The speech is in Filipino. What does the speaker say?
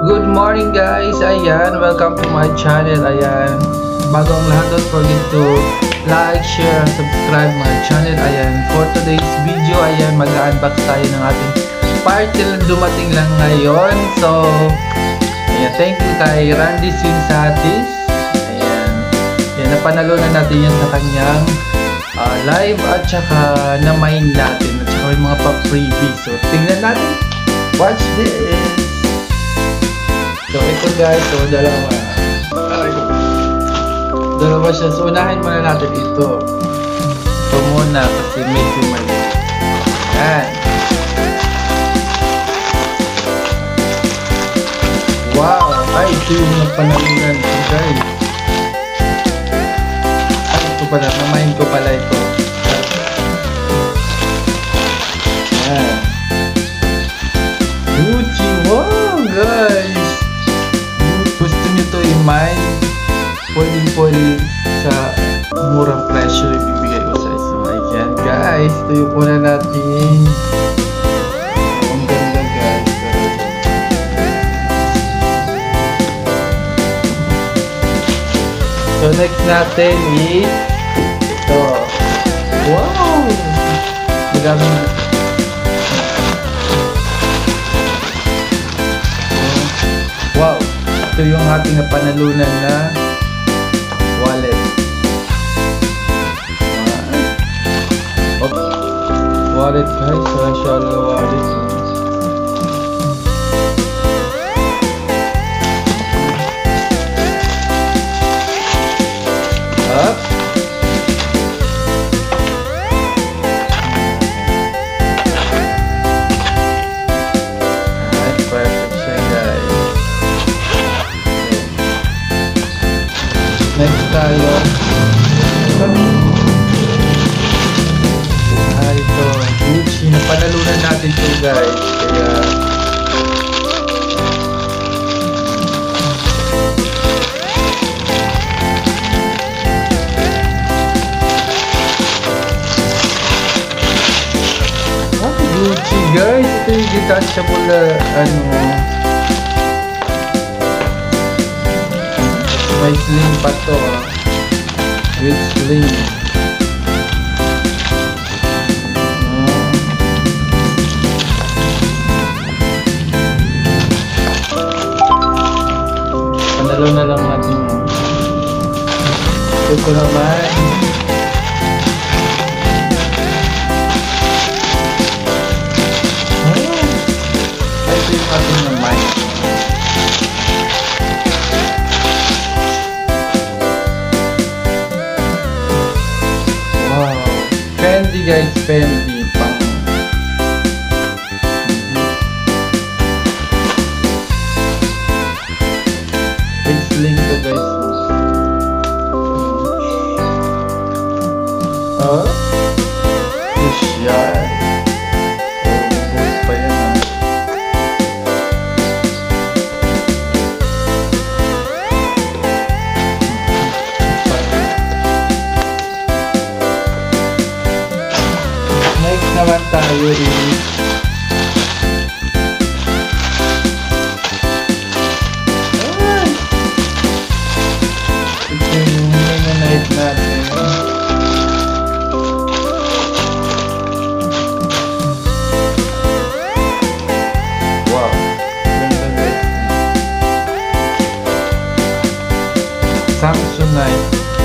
Good morning guys! Ayan, welcome to my channel. Ayan, bago ang lahat, don't forget to like, share, and subscribe my channel. Ayan, for today's video, ayan, mag-unbox tayo ng ating parcel na dumating lang ngayon. So, ayan, thank you kay Randy Sinsatis. Ayan, napanalunan natin yan sa kanyang live at saka na-mine natin at saka may mga pa-freebie. So, tingnan natin. Watch this! So, ito guys, so dalawa siya. So, unahin muna natin ito. Ito muna kasi medyo mali. Yan. Wow! Ay, ito yung napanalunan ko guys. Ay, ito pala. Namahin ko pala ito. Yan. Gucci! Wow guys! Gusto nyo ito i-mine, pwede sa murang presyo ibibigay ko sa iso. Ayan guys, ito yung una natin. Ang ganda guys. So next natin is ito. Wow! Magamit. Wow! Ito yung ating napanalunan na wallet. Wallet guys, social wallet. Up. Alright, perfect siya guys. Next tayo. Ito, Gucci. Napanalunan natin ito guys. Kaya Gucci guys. Ito yung detachable na may sling pa to with sling. Panalo na lang natin yun. Ito naman ito yung ating naman. Fendi guys, Fendi pang big sling to guys. Push yan. Boost pa yan Next naman tayo is ito yung Mennonite natin. Wow, ganda guys. Samsonite.